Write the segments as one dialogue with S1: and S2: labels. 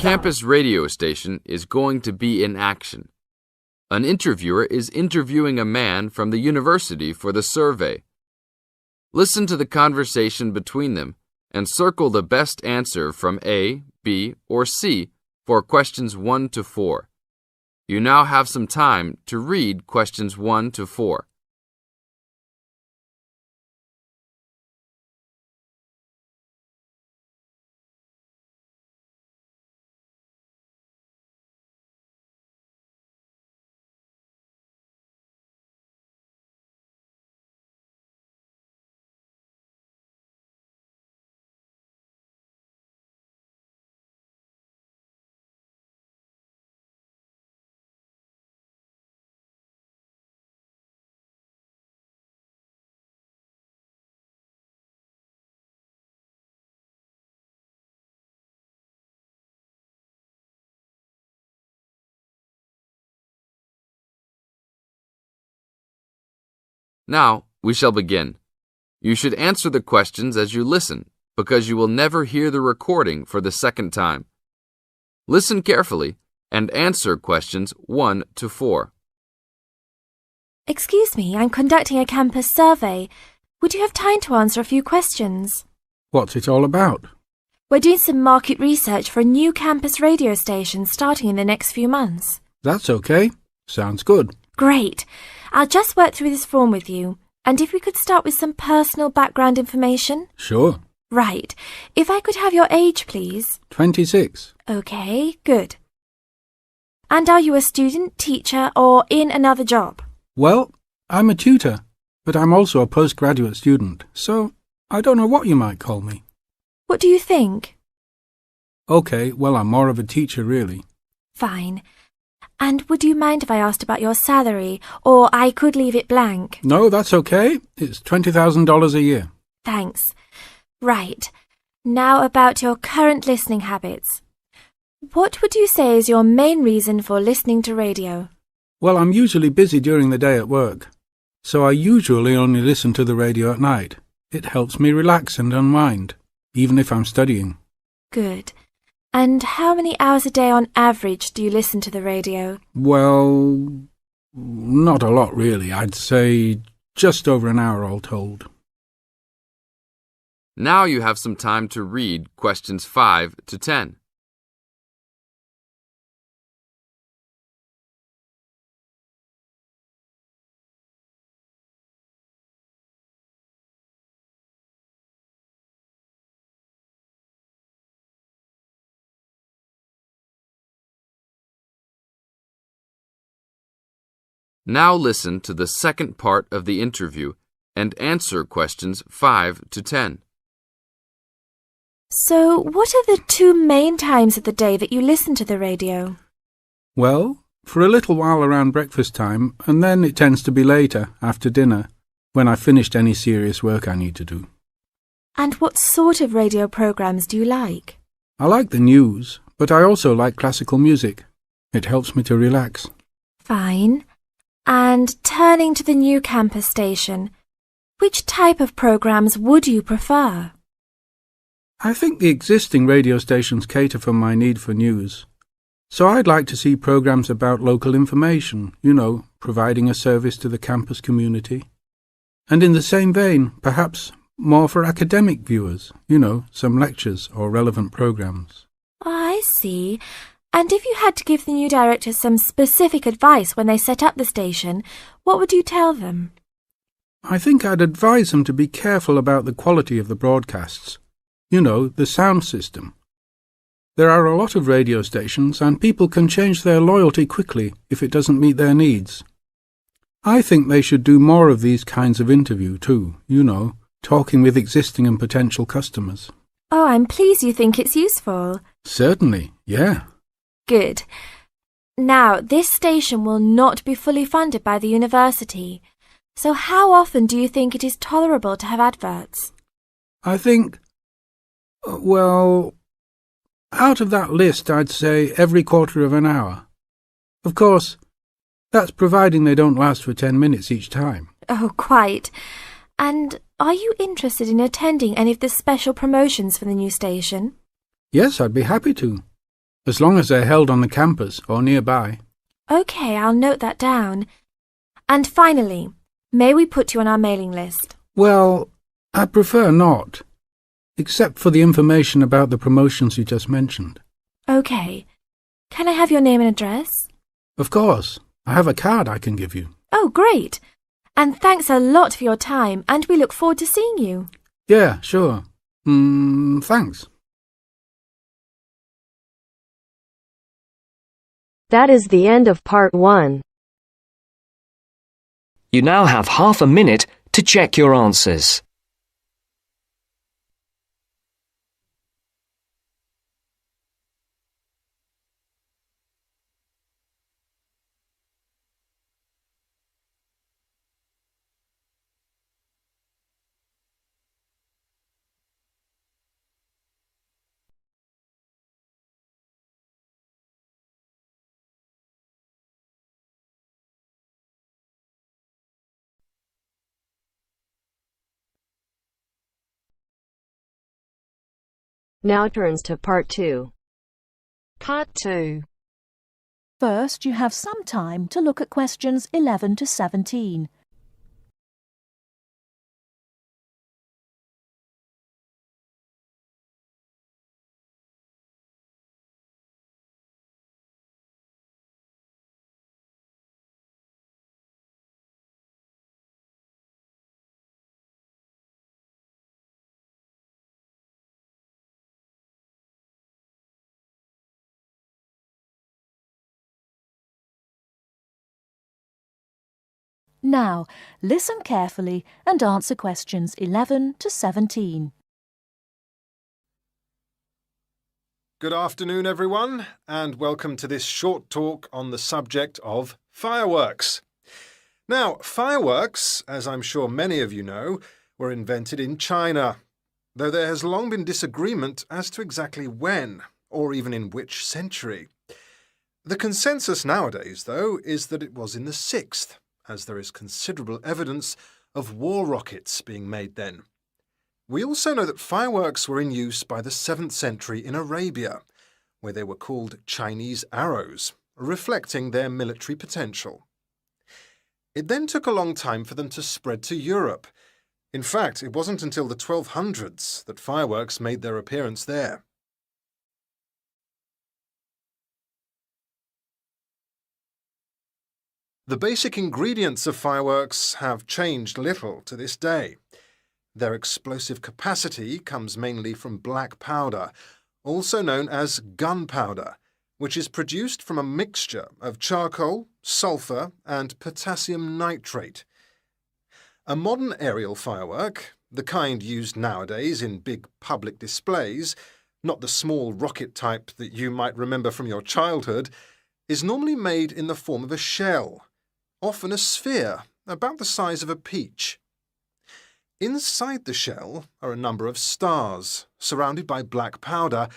S1: campus radio station is going to be in action. An interviewer is interviewing a man from the university for the survey. Listen to the conversation between them and circle the best answer from A, B, or C for questions 1 to 4. You now have some time to read questions 1 to 4. Now, we shall begin. You should answer the questions as you listen, because you will never hear the recording for the second time. Listen carefully and answer questions 1 to 4.
S2: Excuse me, I'm conducting a campus survey. Would you have time to answer a few questions?
S3: What's it all about?
S2: We're doing some market research for a new campus radio station starting in the next few months.
S3: That's okay. Sounds good.
S2: Great. I'll just work through this form with you. And if we could start with some personal background information?
S3: Sure.
S2: Right. If I could have your age, please.
S3: 26.
S2: Okay, good. And are you a student, teacher, or in another job?
S3: Well, I'm a tutor, but I'm also a postgraduate student, so I don't know what you might call me.
S2: What do you think?
S3: Okay, well, I'm more of a teacher, really.
S2: Fine. And would you mind if I asked about your salary, or I could leave it blank?
S3: No, that's okay. It's $20,000 a year.
S2: Thanks. Right. Now about your current listening habits. What would you say is your main reason for listening to radio?
S3: Well, I'm usually busy during the day at work, so I usually only listen to the radio at night. It helps me relax and unwind, even if I'm studying.
S2: Good. And how many hours a day on average do you listen to the radio?
S3: Well, not a lot really. I'd say just over an hour all told.
S1: Now you have some time to read questions 5 to 10. Now listen to the second part of the interview and answer questions 5 to 10.
S2: So, what are the 2 main times of the day that you listen to the radio?
S3: Well, for a little while around breakfast time, and then it tends to be later, after dinner, when I've finished any serious work I need to do.
S2: And what sort of radio programs do you like?
S3: I like the news, but I also like classical music. It helps me to relax.
S2: Fine. And turning to the new campus station, which type of programs would you prefer?
S3: I think the existing radio stations cater for my need for news. So I'd like to see programs about local information, providing a service to the campus community. And in the same vein, perhaps more for academic viewers, some lectures or relevant programs.
S2: I see. And if you had to give the new director some specific advice when they set up the station, what would you tell them?
S3: I think I'd advise them to be careful about the quality of the broadcasts. The sound system. There are a lot of radio stations and people can change their loyalty quickly if it doesn't meet their needs. I think they should do more of these kinds of interview too, talking with existing and potential customers.
S2: Oh, I'm pleased you think it's useful.
S3: Certainly, yeah.
S2: Good. Now, this station will not be fully funded by the university. So how often do you think it is tolerable to have adverts?
S3: I think, out of that list, I'd say every quarter of an hour. Of course, that's providing they don't last for 10 minutes each time.
S2: Oh, quite. And are you interested in attending any of the special promotions for the new station?
S3: Yes, I'd be happy to. as long as they're held on the campus or nearby.
S2: OK, I'll note that down. And finally, may we put you on our mailing list?
S3: Well, I'd prefer not, except for the information about the promotions you just mentioned.
S2: OK. Can I have your name and address?
S3: Of course. I have a card I can give you.
S2: Oh, great. And thanks a lot for your time, and we look forward to seeing you.
S3: Yeah, sure. Thanks.
S4: That is the end of part 1.
S5: You now have half a minute to check your answers.
S4: Now turns to part 2.
S6: Part 2. First, you have some time to look at questions 11 to 17. Now, listen carefully and answer questions 11 to 17.
S7: Good afternoon, everyone, and welcome to this short talk on the subject of fireworks. Now, fireworks, as I'm sure many of you know, were invented in China, though there has long been disagreement as to exactly when, or even in which century. The consensus nowadays, though, is that it was in the 6th, as there is considerable evidence of war rockets being made then. We also know that fireworks were in use by the 7th century in Arabia, where they were called Chinese arrows, reflecting their military potential. It then took a long time for them to spread to Europe. In fact, it wasn't until the 1200s that fireworks made their appearance there. The basic ingredients of fireworks have changed little to this day. Their explosive capacity comes mainly from black powder, also known as gunpowder, which is produced from a mixture of charcoal, sulfur, and potassium nitrate. A modern aerial firework, the kind used nowadays in big public displays, not the small rocket type that you might remember from your childhood, is normally made in the form of a shell, often a sphere about the size of a peach. Inside the shell are a number of stars, surrounded by black powder,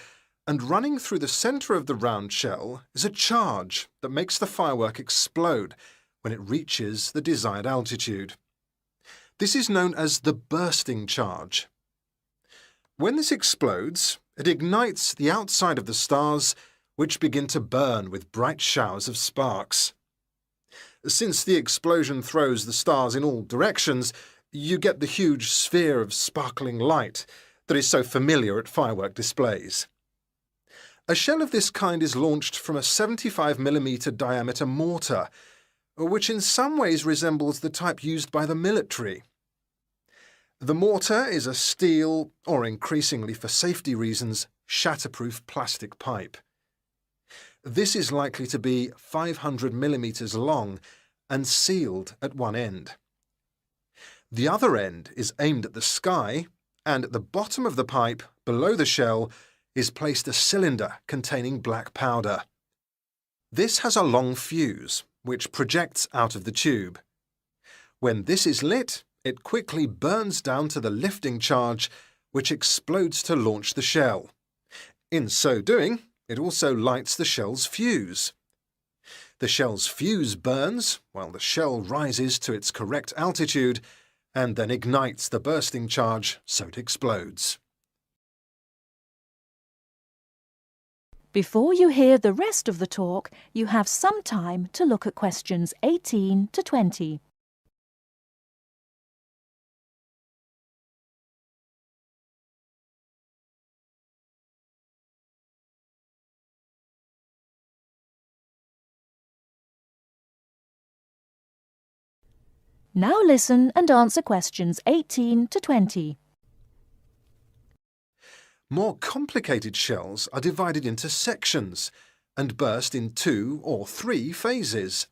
S7: and running through the centre of the round shell is a charge that makes the firework explode when it reaches the desired altitude. This is known as the bursting charge. When this explodes, it ignites the outside of the stars, which begin to burn with bright showers of sparks. Since the explosion throws the stars in all directions, you get the huge sphere of sparkling light that is so familiar at firework displays. A shell of this kind is launched from a 75mm diameter mortar, which in some ways resembles the type used by the military. The mortar is a steel, or increasingly for safety reasons, shatterproof plastic pipe. This is likely to be 500mm long and sealed at one end. The other end is aimed at the sky, and at the bottom of the pipe, below the shell, is placed a cylinder containing black powder. This has a long fuse, which projects out of the tube. When this is lit, it quickly burns down to the lifting charge, which explodes to launch the shell. In so doing, it also lights the shell's fuse. The shell's fuse burns while the shell rises to its correct altitude and then ignites the bursting charge so it explodes.
S6: Before you hear the rest of the talk, you have some time to look at questions 18 to 20. Now listen and answer questions 18 to 20.
S7: More complicated shells are divided into sections and burst in 2 or 3 phases.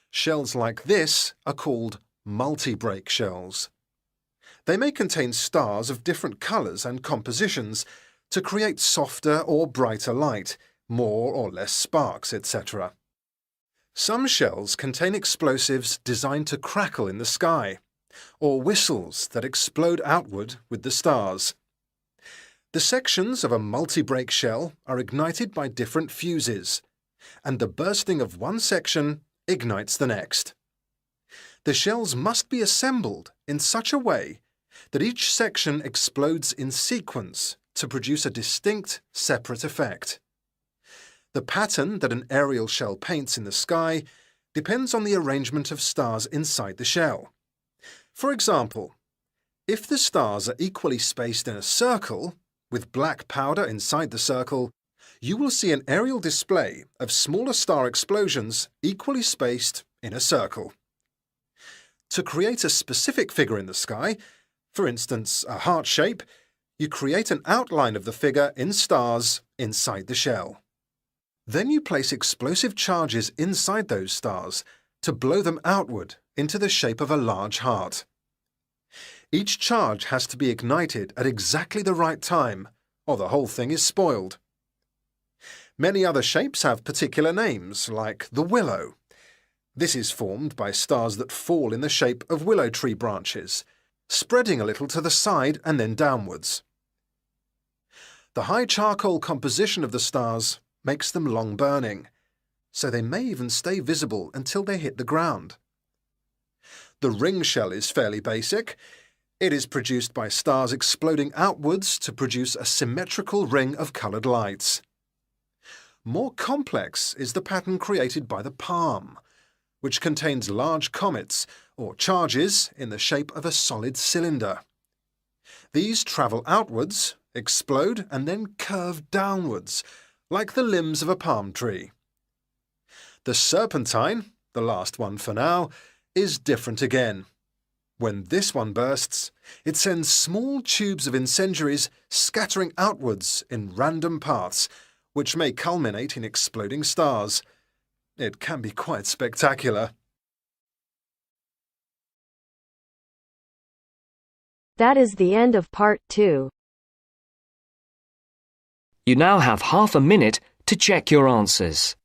S7: Shells like this are called multi-break shells. They may contain stars of different colours and compositions to create softer or brighter light, more or less sparks, etc. Some shells contain explosives designed to crackle in the sky, or whistles that explode outward with the stars. The sections of a multi-break shell are ignited by different fuses, and the bursting of one section ignites the next. The shells must be assembled in such a way that each section explodes in sequence to produce a distinct, separate effect. The pattern that an aerial shell paints in the sky depends on the arrangement of stars inside the shell. For example, if the stars are equally spaced in a circle, with black powder inside the circle, you will see an aerial display of smaller star explosions equally spaced in a circle. To create a specific figure in the sky, for instance a heart shape, you create an outline of the figure in stars inside the shell. Then you place explosive charges inside those stars to blow them outward into the shape of a large heart. Each charge has to be ignited at exactly the right time, or the whole thing is spoiled. Many other shapes have particular names, like the willow. This is formed by stars that fall in the shape of willow tree branches, spreading a little to the side and then downwards. The high charcoal composition of the stars makes them long burning, so they may even stay visible until they hit the ground. The ring shell is fairly basic. It is produced by stars exploding outwards to produce a symmetrical ring of coloured lights. More complex is the pattern created by the palm, which contains large comets or charges in the shape of a solid cylinder. These travel outwards, explode and then curve downwards, like the limbs of a palm tree. The serpentine, the last one for now, is different again. When this one bursts, it sends small tubes of incendiaries scattering outwards in random paths, which may culminate in exploding stars. It can be quite spectacular.
S4: That is the end of part 2.
S5: You now have half a minute to check your answers.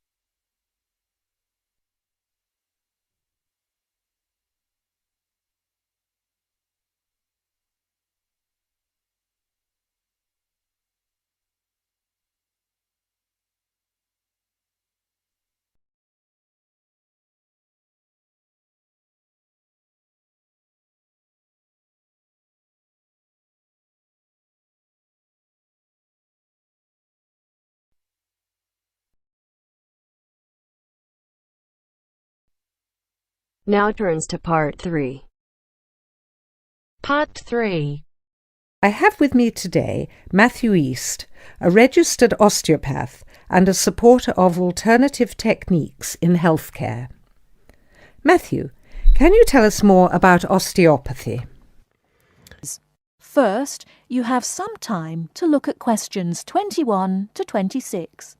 S4: Now turns to part 3.
S8: Part 3.
S9: I have with me today Matthew East, a registered osteopath and a supporter of alternative techniques in healthcare. Matthew, can you tell us more about osteopathy?
S6: First, you have some time to look at questions 21 to 26.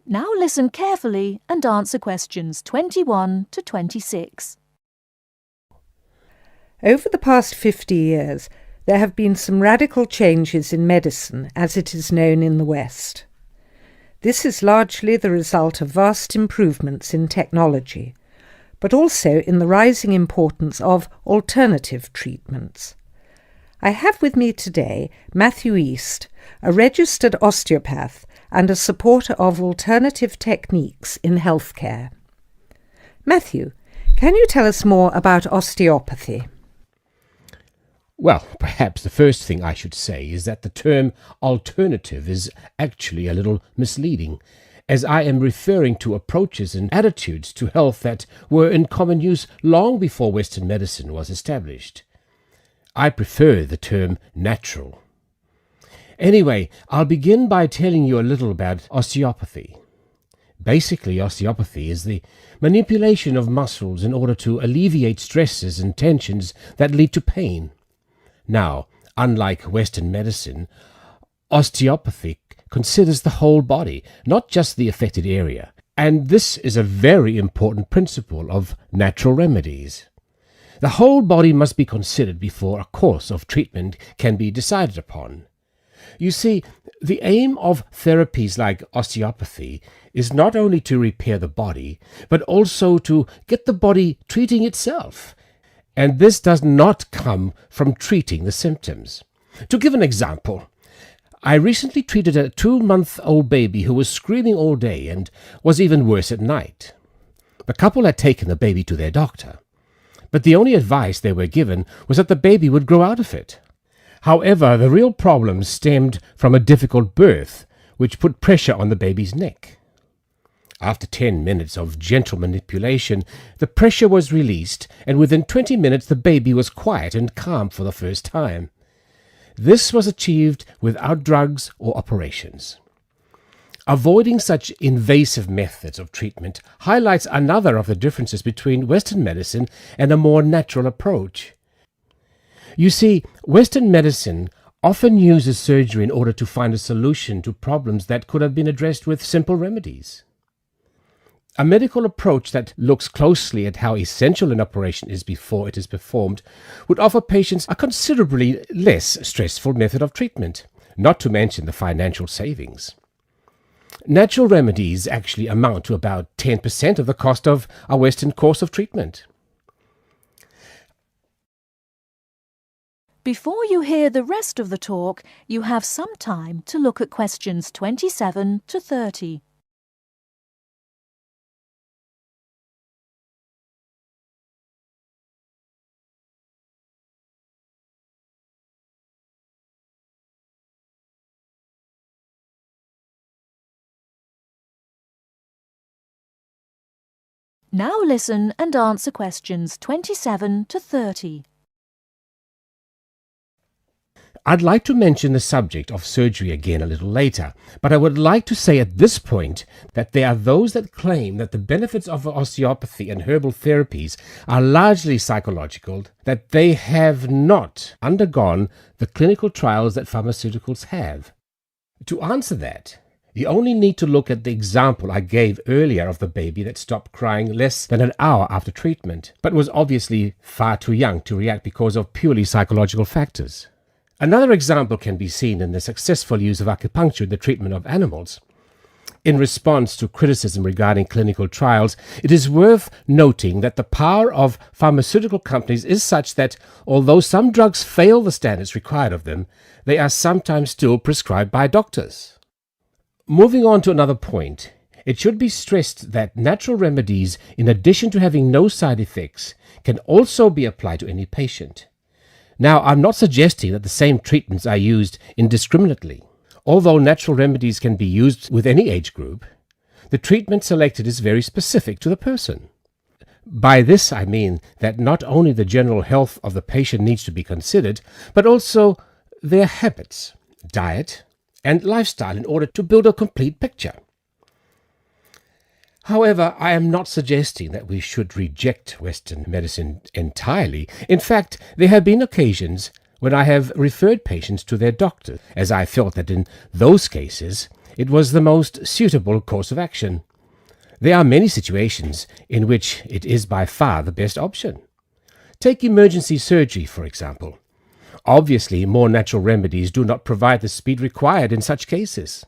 S6: Now listen carefully and answer questions 21 to 26.
S9: Over the past 50 years, there have been some radical changes in medicine as it is known in the West. This is largely the result of vast improvements in technology, but also in the rising importance of alternative treatments. I have with me today Matthew East, a registered osteopath and a supporter of alternative techniques in healthcare. Matthew, can you tell us more about osteopathy?
S8: Well, perhaps the first thing I should say is that the term alternative is actually a little misleading, as I am referring to approaches and attitudes to health that were in common use long before Western medicine was established. I prefer the term natural. Anyway, I'll begin by telling you a little about osteopathy. Basically, osteopathy is the manipulation of muscles in order to alleviate stresses and tensions that lead to pain. Now, unlike Western medicine, osteopathy considers the whole body, not just the affected area, and this is a very important principle of natural remedies. The whole body must be considered before a course of treatment can be decided upon. You see, the aim of therapies like osteopathy is not only to repair the body, but also to get the body treating itself. And this does not come from treating the symptoms. To give an example, I recently treated a 2-month-old baby who was screaming all day and was even worse at night. The couple had taken the baby to their doctor, but the only advice they were given was that the baby would grow out of it. However, the real problem stemmed from a difficult birth, which put pressure on the baby's neck. After 10 minutes of gentle manipulation, the pressure was released, and within 20 minutes the baby was quiet and calm for the first time. This was achieved without drugs or operations. Avoiding such invasive methods of treatment highlights another of the differences between Western medicine and a more natural approach. You see, Western medicine often uses surgery in order to find a solution to problems that could have been addressed with simple remedies. A medical approach that looks closely at how essential an operation is before it is performed would offer patients a considerably less stressful method of treatment, not to mention the financial savings. Natural remedies actually amount to about 10% of the cost of a Western course of treatment.
S6: Before you hear the rest of the talk, you have some time to look at questions 27 to 30. Now listen and answer questions 27 to 30.
S8: I'd like to mention the subject of surgery again a little later, but I would like to say at this point that there are those that claim that the benefits of osteopathy and herbal therapies are largely psychological, that they have not undergone the clinical trials that pharmaceuticals have. To answer that, you only need to look at the example I gave earlier of the baby that stopped crying less than an hour after treatment, but was obviously far too young to react because of purely psychological factors. Another example can be seen in the successful use of acupuncture in the treatment of animals. In response to criticism regarding clinical trials, it is worth noting that the power of pharmaceutical companies is such that, although some drugs fail the standards required of them, they are sometimes still prescribed by doctors. Moving on to another point, it should be stressed that natural remedies, in addition to having no side effects, can also be applied to any patient. Now, I'm not suggesting that the same treatments are used indiscriminately. Although natural remedies can be used with any age group, the treatment selected is very specific to the person. By this I mean that not only the general health of the patient needs to be considered, but also their habits, diet, and lifestyle in order to build a complete picture. However, I am not suggesting that we should reject Western medicine entirely. In fact, there have been occasions when I have referred patients to their doctor, as I felt that in those cases it was the most suitable course of action. There are many situations in which it is by far the best option. Take emergency surgery, for example. Obviously, more natural remedies do not provide the speed required in such cases.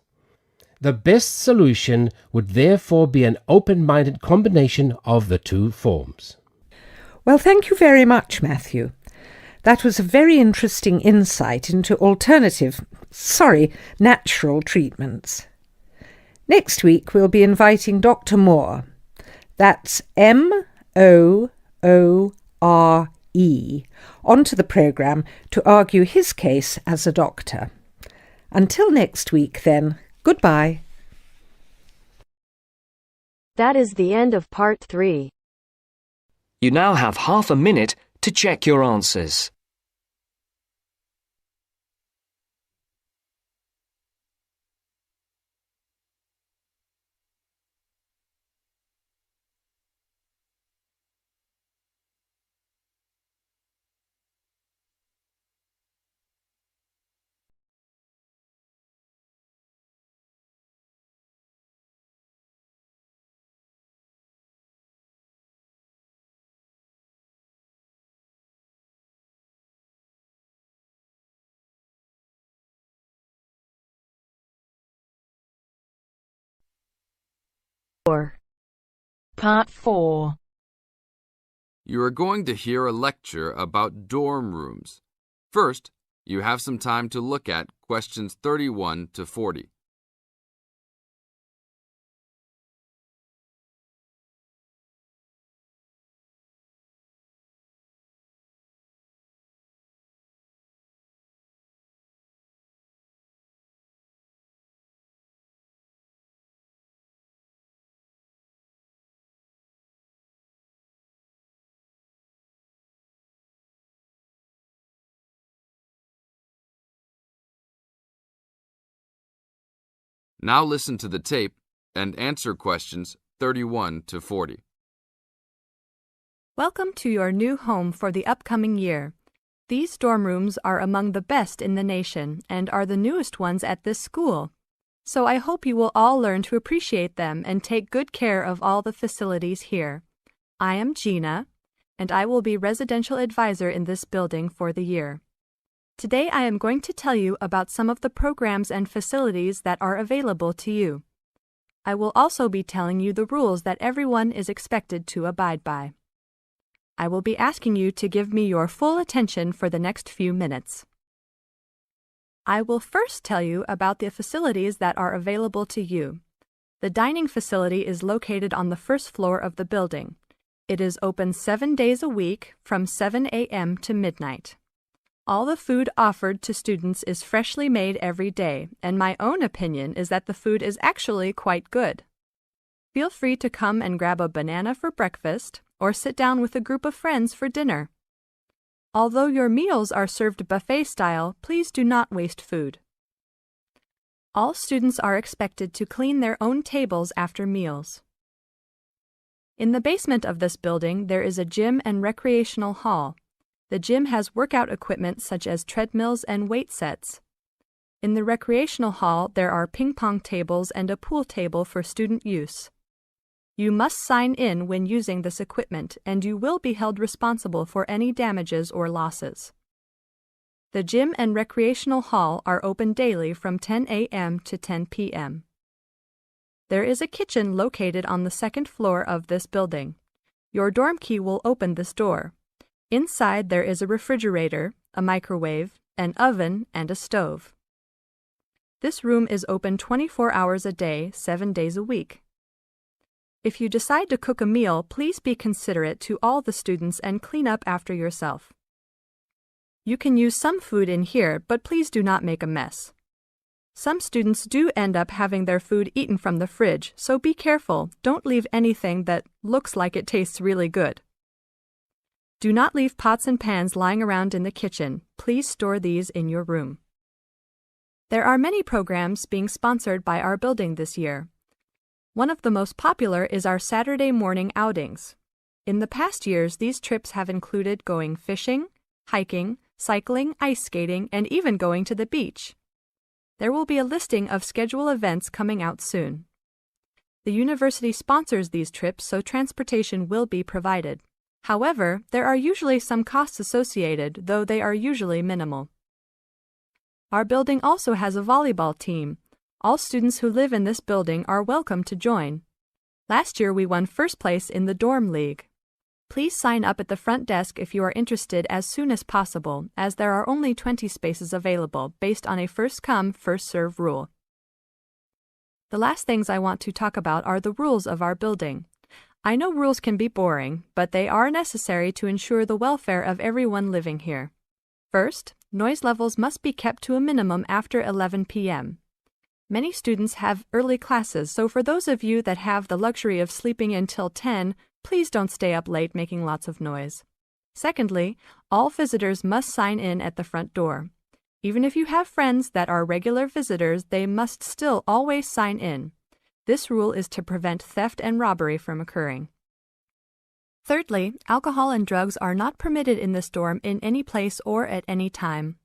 S8: The best solution would therefore be an open-minded combination of the two forms.
S9: Well, thank you very much, Matthew. That was a very interesting insight into natural treatments. Next week we'll be inviting Dr. Moore. That's Moore, onto the programme to argue his case as a doctor. Until next week, then, goodbye.
S4: That is the end of part 3.
S5: You now have half a minute to check your answers.
S6: Part 4.
S1: You are going to hear a lecture about dorm rooms. First, you have some time to look at questions 31 to 40. Now listen to the tape and answer questions 31 to 40.
S10: Welcome to your new home for the upcoming year. These dorm rooms are among the best in the nation and are the newest ones at this school. So I hope you will all learn to appreciate them and take good care of all the facilities here. I am Gina, and I will be residential advisor in this building for the year. Today I am going to tell you about some of the programs and facilities that are available to you. I will also be telling you the rules that everyone is expected to abide by. I will be asking you to give me your full attention for the next few minutes. I will first tell you about the facilities that are available to you. The dining facility is located on the first floor of the building. It is open 7 days a week from 7 a.m. to midnight. All the food offered to students is freshly made every day, and my own opinion is that the food is actually quite good. Feel free to come and grab a banana for breakfast or sit down with a group of friends for dinner. Although your meals are served buffet style, please do not waste food. All students are expected to clean their own tables after meals. In the basement of this building, there is a gym and recreational hall. The gym has workout equipment such as treadmills and weight sets. In the recreational hall, there are ping-pong tables and a pool table for student use. You must sign in when using this equipment, and you will be held responsible for any damages or losses. The gym and recreational hall are open daily from 10 a.m. to 10 p.m. There is a kitchen located on the second floor of this building. Your dorm key will open this door. Inside there is a refrigerator, a microwave, an oven, and a stove. This room is open 24 hours a day, 7 days a week. If you decide to cook a meal, please be considerate to all the students and clean up after yourself. You can use some food in here, but please do not make a mess. Some students do end up having their food eaten from the fridge, so be careful. Don't leave anything that looks like it tastes really good. Do not leave pots and pans lying around in the kitchen. Please store these in your room. There are many programs being sponsored by our building this year. One of the most popular is our Saturday morning outings. In the past years, these trips have included going fishing, hiking, cycling, ice skating, and even going to the beach. There will be a listing of scheduled events coming out soon. The university sponsors these trips, so transportation will be provided. However, there are usually some costs associated, though they are usually minimal. Our building also has a volleyball team. All students who live in this building are welcome to join. Last year we won first place in the dorm league. Please sign up at the front desk if you are interested as soon as possible, as there are only 20 spaces available based on a first-come, first-served rule. The last things I want to talk about are the rules of our building. I know rules can be boring, but they are necessary to ensure the welfare of everyone living here. First, noise levels must be kept to a minimum after 11 p.m. Many students have early classes, so for those of you that have the luxury of sleeping until 10, please don't stay up late making lots of noise. Secondly, all visitors must sign in at the front door. Even if you have friends that are regular visitors, they must still always sign in. This rule is to prevent theft and robbery from occurring. Thirdly, alcohol and drugs are not permitted in this dorm in any place or at any time.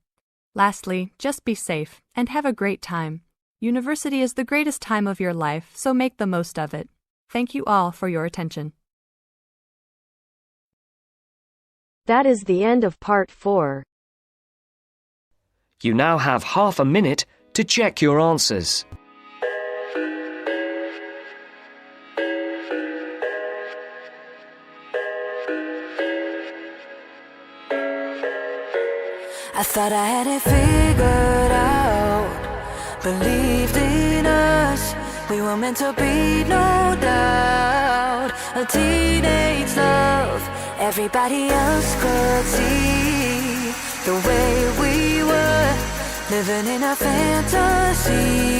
S10: Lastly, just be safe and have a great time. University is the greatest time of your life, so make the most of it. Thank you all for your attention.
S4: That is the end of part 4.
S5: You now have half a minute to check your answers.
S11: I thought I had it figured out, believed in us, we were meant to be, no doubt. A teenage love, everybody else could see the way we were, living in a fantasy.